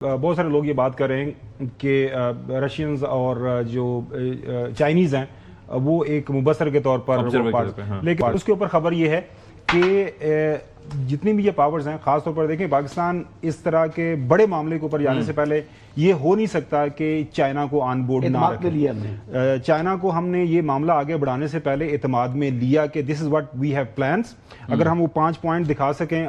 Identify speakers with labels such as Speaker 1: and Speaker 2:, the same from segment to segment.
Speaker 1: बहुत सारे लोग ये बात कर रहे हैं कि रशियंस और जो चाइनीज़ हैं वो एक मुबसर के तौर पर
Speaker 2: हाँ।
Speaker 1: लेकिन उसके ऊपर खबर ये है कि जितनी भी ये पावर्स हैं, खासतौर पर देखें पाकिस्तान इस तरह के बड़े मामले के ऊपर जाने से पहले ये हो नहीं सकता कि चाइना को ऑन बोर्ड ना रखें। चाइना को हमने ये मामला आगे बढ़ाने से पहले एतमाद में लिया कि this is what we have plans. अगर हम वो 5 पॉइंट दिखा सकें,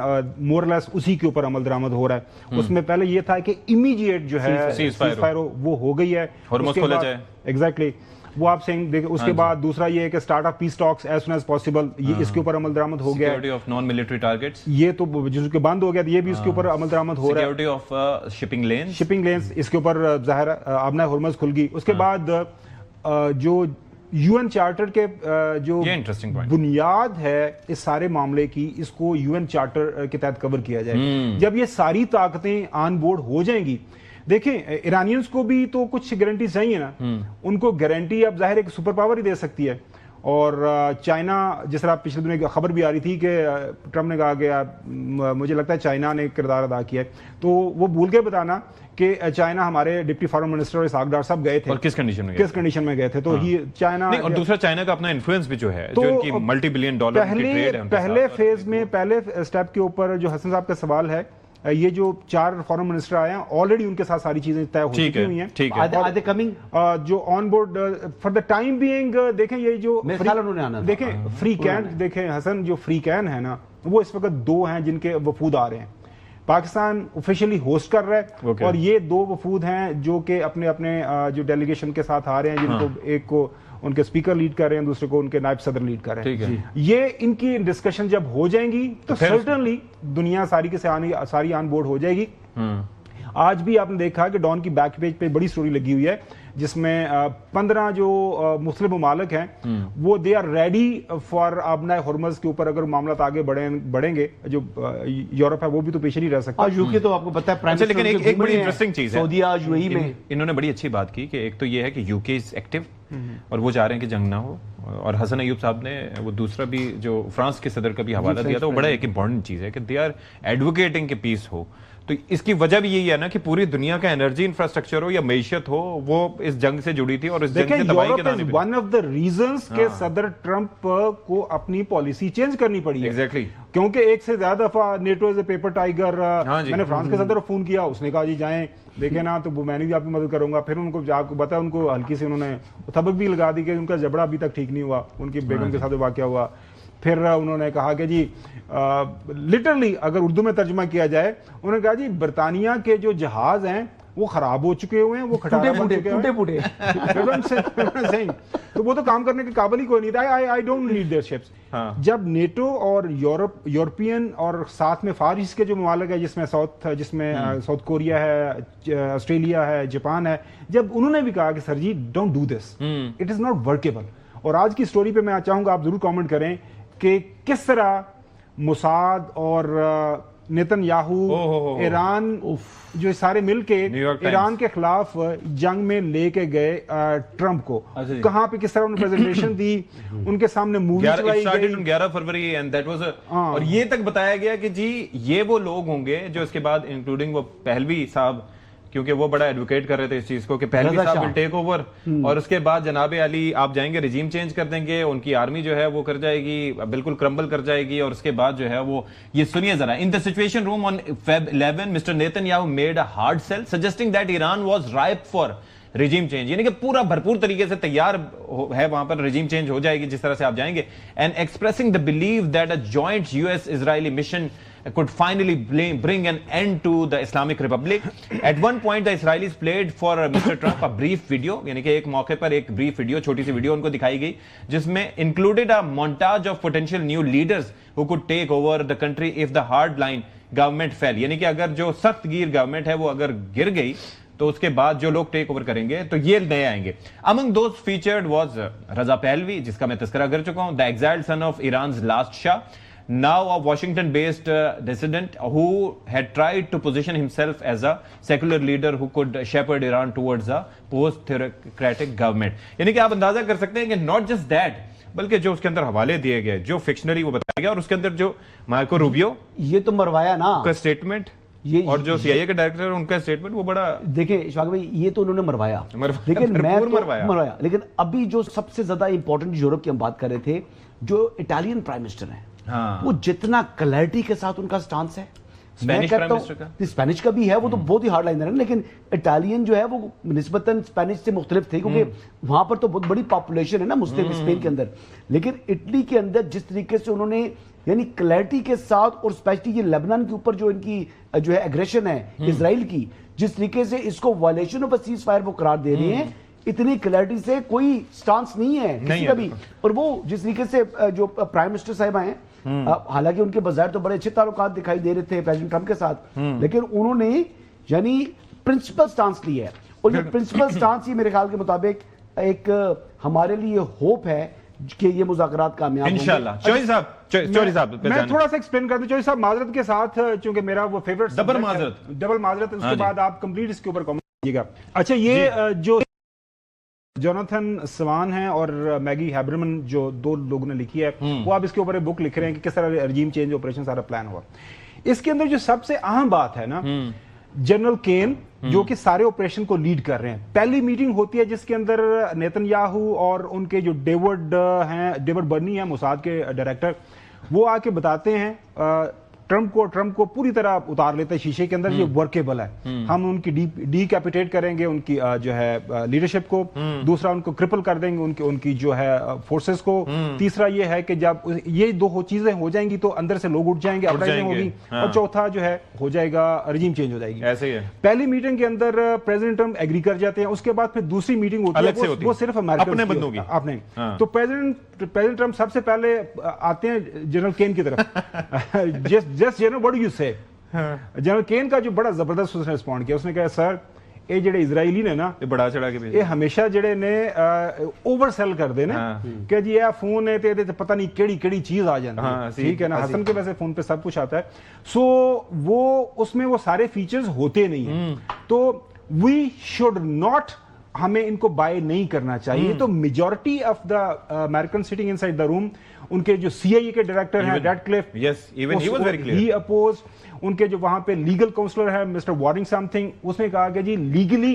Speaker 1: मोरलेस उसी के ऊपर अमल दरामद हो रहा है। उसमें पहले ये था कि इमीडिएट जो है सीज़फायर वो हो गई है, एग्जैक्टली वो आप सेइंग देखिए। उसके बाद दूसरा ये है कि start of peace talks as soon as possible, ये इसके ऊपर अमल दरामद हो गया।
Speaker 2: Security of non military targets,
Speaker 1: ये तो जिसके बंद हो गया, ये भी उसके ऊपर अमल दरामद हो रहा है।
Speaker 2: सिक्योरिटी ऑफ शिपिंग लेन्स,
Speaker 1: इसके ऊपर जाहिर आबना हुर्मज खुल गई। उसके बाद जो यूएन चार्टर के जो बुनियाद है इस सारे मामले की, इसको यूएन चार्टर के तहत कवर किया जाए। जब ये सारी ताकतें ऑन बोर्ड हो जाएंगी, देखें ईरानियंस को भी तो कुछ गारंटी चाहिए ना। उनको गारंटी अब जाहिर एक सुपर पावर ही दे सकती है। और चाइना, जिस तरह पिछले दिनों खबर भी आ रही थी कि ट्रम्प ने कहा कि मुझे लगता है चाइना ने किरदार अदा किया है, तो वो भूल के बताना कि चाइना हमारे डिप्टी फॉरेन मिनिस्टर इसहाक डार साहब गए थे और
Speaker 2: किस कंडीशन में
Speaker 1: गए थे। तो ही चाइना
Speaker 2: नहीं, और दूसरा चाइना का अपना इन्फ्लुएंस भी जो है, जो इनकी मल्टी-बिलियन डॉलर की ट्रेड है।
Speaker 1: पहले फेज में, पहले स्टेप के ऊपर जो हसन साहब का सवाल है, ये जो 4 फॉरेन मिनिस्टर आए हैं ऑलरेडी उनके साथ सारी चीजें तय हो चुकी हुई हैं।
Speaker 2: ठीक है,
Speaker 1: कमिंग जो on board for the time being. देखें ये जो देखें फ्री कैन, देखें हसन, जो फ्री कैन है ना, वो इस वक्त 2 हैं जिनके वफूद आ रहे हैं। पाकिस्तान ऑफिशियली होस्ट कर रहा है और ये 2 वफूद हैं जो कि अपने अपने जो डेलीगेशन के साथ आ रहे हैं, जिनको एक को उनके स्पीकर लीड कर रहे हैं, दूसरे को उनके नायब सदर लीड कर रहे हैं। ये इनकी डिस्कशन जब हो जाएंगी तो सर्टेनली दुनिया सारी के सारी ऑन बोर्ड हो जाएगी। आज भी आपने देखा कि डॉन की बैक पेज पे बड़ी स्टोरी लगी हुई है जिसमें 15 जो मुस्लिम ममालिक हैं वो they are ready for आबना Hormuz के ऊपर अगर मामला आगे बढ़ेंगे। जो यूरोप है वो भी तो पीछे नहीं रह सकता।
Speaker 3: यूके तो आपको पता है।
Speaker 2: लेकिन एक बड़ी इंटरेस्टिंग चीज है,
Speaker 3: सऊदीया यूएई में
Speaker 2: इन्होंने बड़ी अच्छी बात की कि एक तो ये है कि यूके इज एक्टिव और वो चाह रहे हैं कि जंग ना हो। और हसन अयूब साहब ने वो दूसरा भी जो फ्रांस के सदर का भी हवाला दिया था, वो बड़ा एक इंपॉर्टेंट चीज है कि दे आर एडवोकेटिंग के पीस हो। तो इसकी वजह भी यही है ना कि पूरी दुनिया का एनर्जी इंफ्रास्ट्रक्चर हो या मैशियत हो, वो इस जंग से जुड़ी थी और इस जंग से तबाही के दाने पे।
Speaker 1: वन ऑफ द रीजंस के सदर ट्रंप को अपनी पॉलिसी चेंज करनी पड़ी है।
Speaker 2: एग्जैक्टली,
Speaker 1: क्योंकि एक से ज्यादा दफा NATO is a paper tiger. मैंने फ्रांस के सदर को फोन किया, उसने कहा जी जाएं देखे ना, तो मैं भी आपकी मदद करूंगा। फिर उनको आपको बताया, उनको हल्की से उन्होंने थपक भी लगा दी कि उनका जबड़ा अभी तक ठीक नहीं हुआ, उनकी बेगम के साथ वाकया हुआ। फिर उन्होंने कहा कि जी लिटरली अगर उर्दू में तर्जुमा किया जाए, उन्होंने कहा जी बरतानिया के जो जहाज हैं वो खराब हो चुके हुए हैं, वो टूटे-फूटे तो वो तो काम करने के काबिल ही कोई नहीं था। I don't need their ships. जब नेटो और यूरोपियन और साथ में फार ईस्ट के जो ममालिक है, जिसमें साउथ कोरिया है, ऑस्ट्रेलिया है, जापान है, जब उन्होंने भी कहा कि sir ji don't do this, it is not workable. और आज की स्टोरी पे मैं चाहूंगा आप जरूर कमेंट करें कि किस तरह मुसाद और नेतन्याहू, ईरान जो सारे मिलके ईरान के खिलाफ जंग में लेके गए ट्रंप को, कहां पे किस तरह उन्होंने प्रेजेंटेशन दी, उनके सामने मूवी चलाई गई
Speaker 2: 11 फरवरी एंड दैट वाज और ये तक बताया गया कि जी ये वो लोग होंगे जो इसके बाद इंक्लूडिंग वो पहलवी साहब, क्योंकि वो बड़ा एडवोकेट कर रहे थे इस चीज को कि पहलवी साहब विल टेक ओवर, और उसके बाद जनाब अली आप जाएंगे, रिजीम चेंज कर देंगे, उनकी आर्मी जो है वो कर जाएगी, बिल्कुल क्रम्बल कर जाएगी। और उसके बाद जो है वो, ये सुनिए जरा, in the situation room on Feb 11 mister Netanyahu made a hard sell suggesting that Iran was ripe for regime change, यानी कि पूरा भरपूर तरीके से तैयार है वहां पर, रिजीम चेंज हो जाएगी जिस तरह से आप जाएंगे। And expressing the believe that a joint US Israeli mission could finally bring an end to the Islamic Republic. At one point, the Israelis played for Mr. Trump a brief video, यानी कि एक मौके पर एक brief video, छोटी सी video उनको दिखाई गई, जिसमें included a montage of potential new leaders who could take over the country if the hardline government fell. यानी कि अगर जो सख्त गिर गवर्नमेंट है वो अगर गिर गई तो उसके बाद जो लोग टेक ओवर करेंगे तो ये नए आएंगे। Among those featured was Reza Pahlavi, जिसका मैं तस्करा कर चुका हूं, the exiled son of Iran's last Shah, now a Washington-based dissident who had tried to position himself as a secular leader who could shepherd Iran towards a post-theocratic government. यानी कि आप अंदाजा कर सकते हैं कि not just that, बल्कि जो उसके अंदर हवाले दिए गए, जो फिक्शनरी वो बताया गया, और उसके अंदर जो मार्को रूबियो,
Speaker 3: ये तो मरवाया ना
Speaker 2: का स्टेटमेंट,
Speaker 3: ये
Speaker 2: और जो CIA के डायरेक्टर उनका स्टेटमेंट वो बड़ा,
Speaker 3: देखिए इशफाक भाई, ये तो उन्होंने मरवाया, लेकिन मैं तो मरवाया, लेकिन अभी जो सबसे ज्यादा इंपॉर्टेंट यूरोप की हम बात कर रहे थे, जो इटालियन प्राइम मिनिस्टर है, वो जितना क्लैरिटी के साथ उनका स्टांस है,
Speaker 2: स्पेनिश प्राइम मिनिस्टर का,
Speaker 3: स्पेनिश का भी है, वो तो बहुत ही हार्ड लाइनर है, लेकिन इटालियन जो है वो निस्बतन स्पेनिश से मुख्तलिफ थे, क्योंकि वहां पर तो बहुत बड़ी पॉपुलेशन है ना मुस्लिम स्पेन के अंदर। लेकिन इटली के अंदर जिस तरीके से उन्होंने यानी क्लैरिटी के साथ, और स्पेशली ये लेबनान के ऊपर जो इनकी जो है एग्रेशन है इजराइल की, जिस तरीके से इसको वायलेशन ऑफ सीज फायर वो करार दे रहे हैं, इतनी क्लैरिटी से कोई स्टांस नहीं है किसी का भी। और वो जिस तरीके से जो प्राइम मिनिस्टर साहिबा हैं, हालांकि उनके बाजार तो बड़े अच्छे ताल्लुकात दिखाई दे रहे थे प्रेसिडेंट ट्रंप के साथ, लेकिन उन्होंने यानी प्रिंसिपल स्टांस ली है, और ये प्रिंसिपल स्टांस ही मेरे ख्याल के मुताबिक एक हमारे लिए होप है कि ये मुज़ाकरात कामयाब होंगे
Speaker 2: इंशाल्लाह। चौधरी साहब
Speaker 1: मैं थोड़ा सा एक्सप्लेन कर दूं चौधरी साहब, माजरत के साथ, चूंकि मेरा वो फेवरेट
Speaker 2: डबल
Speaker 1: माजरत, उसके बाद आप कंप्लीट इसके ऊपर कमेंट कीजिएगा। अच्छा, ये जो जोनाथन सवान है और मैगी हैबरमन जो दो लोगों ने लिखी है, वो आप इसके ऊपर एक बुक लिख रहे हैं कि किस तरह रजीम चेंज ऑपरेशन सारा प्लान हुआ। इसके अंदर जो सबसे अहम बात है ना, जनरल केन जो कि सारे ऑपरेशन को लीड कर रहे हैं, पहली मीटिंग होती है जिसके अंदर नेतन्याहू और उनके जो डेविड बर्नी है मोसाद के डायरेक्टर, वो आके बताते हैं ट्रंप को पूरी तरह उतार लेते हैं शीशे के अंदर, ये वर्केबल है, हम उनकी डीकैपिटेट करेंगे उनकी जो है लीडरशिप को, दूसरा उनको क्रिपल कर देंगे उनकी जो है फोर्सेस को, तीसरा ये है कि जब ये दो चीजें हो जाएंगी तो अंदर से लोग उठ जाएंगे, अपराइजिंग होगी, और चौथा जो है हो जाएगा रजीम चेंज हो जाएगी।
Speaker 2: ऐसे ही है।
Speaker 1: पहली मीटिंग के अंदर प्रेसिडेंट ट्रंप एग्री कर जाते हैं, उसके बाद फिर दूसरी मीटिंग होती है, वो सिर्फ
Speaker 2: अपने बंदों की
Speaker 1: अपने। तो प्रेसिडेंट ट्रंप सबसे पहले आते हैं जनरल केन की तरफ, just general what do you से। जनरल केन का जो बड़ा जबरदस्त उसने रिस्पॉन्ड किया, उसने कहा सर ये जेडे इजराइली ने ना
Speaker 2: ये बड़ा चढ़ा के
Speaker 1: ये हमेशा जेडे ने ओवर सेल कर दे ना कि जी ये फोन है ते पता नहीं केड़ी चीज आ जाती है, ठीक है ना। हसन के वैसे फोन पे सब कुछ आता है, सो वो उसमें वो सारे फीचर्स होते नहीं है, तो वी शुड नॉट, हमें इनको बाय नहीं करना चाहिए। तो majority of the American sitting inside the room, उनके जो सीआईए के डायरेक्टर हैं Radcliffe,
Speaker 2: yes even he was very clear,
Speaker 1: he oppose, उनके जो वहां पे लीगल काउंसलर है मिस्टर वार्निंग समथिंग, उसने कहा कि जी legally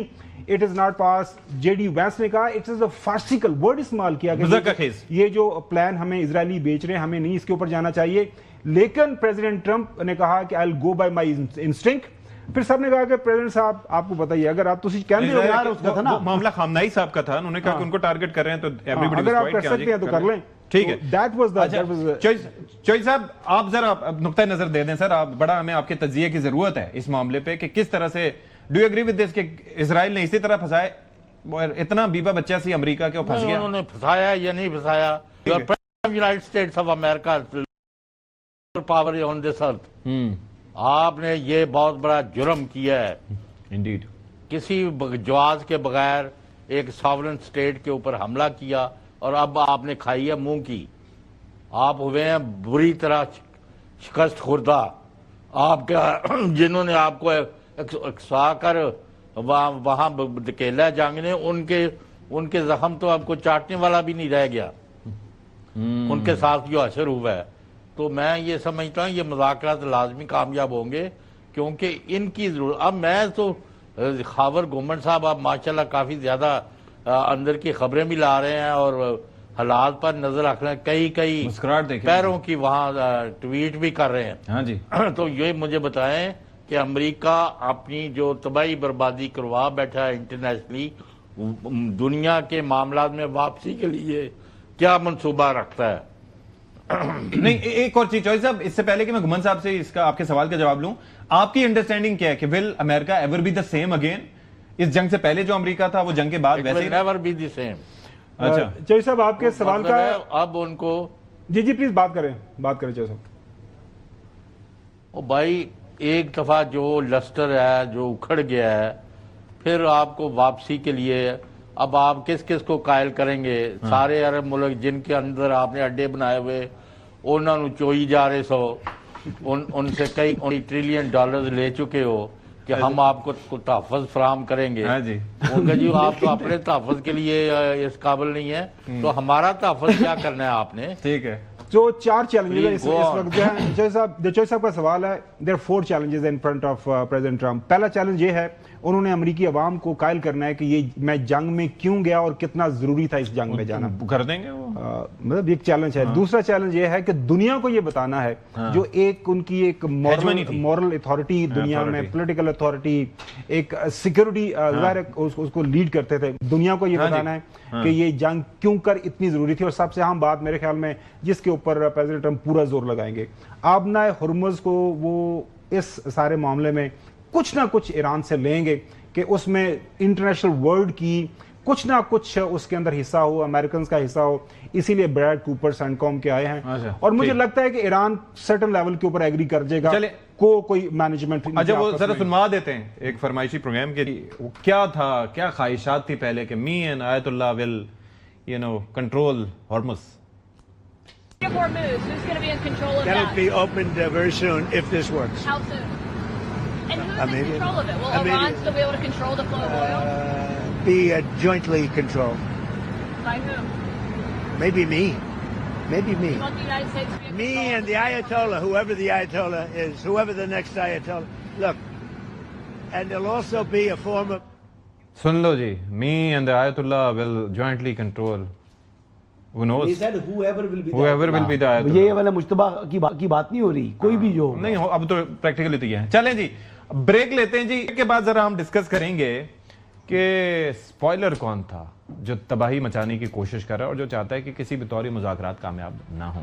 Speaker 1: it is not pass. JD Vance ने कहा it is a farcical word इस्तेमाल किया कि ये जो प्लान हमें इजरायली बेच रहे हैं, हमें नहीं इसके ऊपर जाना चाहिए। लेकिन प्रेसिडेंट ट्रंप ने कहा कि I will go by my instinct. फिर सबने कहा कि प्रेसिडेंट साहब आपको बताइए, अगर आप कहते हो यार उसका था ना
Speaker 2: मामला खामनाई साहब का था, उन्होंने कहा कि उनको टारगेट कर रहे हैं तो एवरीबॉडी
Speaker 1: अगर आप कर सकते हैं तो कर लें,
Speaker 2: ठीक है।
Speaker 1: दैट वाज द
Speaker 2: चौधरी साहब आप जरा नुक्ता नजर दे दें सर, आप बड़ा हमें आपके तज्जिये की जरूरत है इस मामले पे कि किस तरह से do you agree with this कि इजराइल ने इसी तरह फंसाए, इतना बीबा बच्चा सी अमेरिका के फंस गया,
Speaker 4: उन्होंने फंसाया या नहीं फंसाया, United states of America power on this earth, आपने ये बहुत बड़ा जुर्म किया है
Speaker 2: इंडीड,
Speaker 4: किसी जवाज के बगैर एक सॉवरेन स्टेट के ऊपर हमला किया, और अब आपने खाई है मुंह की, आप हुए हैं बुरी तरह शिकस्त खुर्दा। आपके जिन्होंने आपको एक्सा कर वहां धकेला जंग ने, उनके जख्म तो आपको चाटने वाला भी नहीं रह गया, उनके साथ जो असर हुआ है। तो मैं ये समझता हूँ ये मुज़ाकरात लाजमी कामयाब होंगे, क्योंकि इनकी जरूरत। अब मैं तो खावर गोमन साहब आप माशाल्लाह काफ़ी ज़्यादा अंदर की खबरें भी ला रहे हैं और हालात पर नजर रख रहे हैं, कई पैरों की वहाँ ट्वीट भी कर रहे हैं।
Speaker 2: हाँ जी।
Speaker 4: तो ये मुझे बताएं कि अमेरिका अपनी जो तबाही बर्बादी करवा बैठा है इंटरनेशनली, दुनिया के मामला में वापसी के लिए क्या मनसूबा रखता है?
Speaker 2: नहीं, एक और चीज चौधरी साहब, इससे पहले कि मैं घुमन साहब से इसका आपके सवाल का जवाब लूं, आपकी अंडरस्टैंडिंग क्या है कि will America ever be the same again? इस जंग से पहले जो अमेरिका था वो जंग के बाद वैसे
Speaker 4: नेवर बी द सेम।
Speaker 2: अच्छा
Speaker 1: चौधरी साहब आपके सवाल का
Speaker 4: अब उनको
Speaker 1: जी प्लीज बात करें चौधरी साहब।
Speaker 4: ओ भाई, एक दफा जो लस्टर है जो उखड़ गया है, फिर आपको वापसी के लिए अब आप किस किस को कायल करेंगे? सारे अरब मुल्क जिनके अंदर आपने अड्डे बनाए हुए, उन्होंने चोई जा रहे सो, उनसे कई ट्रिलियन डॉलर ले चुके हो कि हम आपको तहफ़्फ़ुज़ फराहम करेंगे।
Speaker 2: हाँ जी।
Speaker 4: उनका जी आप तो अपने तहफ़्फ़ुज़ के लिए इस काबिल नहीं है, तो हमारा तहफ़्फ़ुज़ क्या करना है आपने?
Speaker 2: ठीक है।
Speaker 1: जो 4 चैलेंजेस है इस वक्त जो है। जय साहब का सवाल है, there are 4 challenges in front of president Trump. पहला चैलेंज ये है, उन्होंने अमेरिकी अवाम को कायल करना है कि ये मैं जंग में क्यों गया और कितना जरूरी था इस जंग में जाना।
Speaker 2: कर देंगे वो,
Speaker 1: मतलब एक चैलेंज है। दूसरा चैलेंज ये है कि दुनिया को ये बताना है, जो एक उनकी एक मॉरल अथॉरिटी दुनिया में, पॉलिटिकल अथॉरिटी, एक सिक्योरिटी उसको लीड करते थे, दुनिया को ये बताना है कि ये जंग क्यों कर इतनी जरूरी थी। और सबसे अहम बात मेरे ख्याल में जिसके ऊपर प्रेसिडेंट ट्रंप पूरा जोर लगाएंगे, आबना हुर्मुज़ को वो इस सारे मामले में कुछ ना कुछ ईरान से लेंगे कि उसमें इंटरनेशनल वर्ल्ड की कुछ ना कुछ उसके अंदर हिस्सा हो, अमेरिकन का हिस्सा हो। इसीलिए ब्रैड कूपर सैंडकॉम के आए हैं। और मुझे लगता है कि ईरान सर्टेन लेवल के ऊपर एग्री कर जाएगा कोई मैनेजमेंट।
Speaker 2: अच्छा, वो जरा सुनवा देते हैं एक फरमाइशी प्रोग्राम के, क्या था, क्या ख्वाहिशात थी पहले कि me and Ayatollah will control Hormuz.
Speaker 5: Hormuz, who's going to be in control of
Speaker 6: That'll
Speaker 5: that?
Speaker 6: be opened very soon if this works.
Speaker 5: How soon? And who's in
Speaker 6: Immediate.
Speaker 5: control of it? Will Iran
Speaker 6: Immediate.
Speaker 5: still be able to control the flow of oil?
Speaker 6: Be jointly controlled.
Speaker 5: By who?
Speaker 6: Maybe me. Maybe me.
Speaker 5: You want the United States to be in
Speaker 6: Me
Speaker 5: control
Speaker 6: and the Ayatollah, whoever the Ayatollah is, whoever the next Ayatollah. Look, and there'll also be a form of.
Speaker 2: सुन लो जी, me and the Ayatollah will jointly control. Who knows?
Speaker 3: He said whoever will be
Speaker 2: the Ayatollah.
Speaker 3: ये वाला मुश्तबा की बात नहीं हो रही, कोई भी जो
Speaker 2: नहीं हो, अब तो प्रैक्टिकली तो ये है। चलें जी, ब्रेक लेते हैं जी। के बाद जरा हम डिस्कस करेंगे कि स्पॉइलर कौन था जो तबाही मचाने की कोशिश कर रहा है और जो चाहता है कि किसी भी तौर मुज़ाकरात कामयाब ना हो।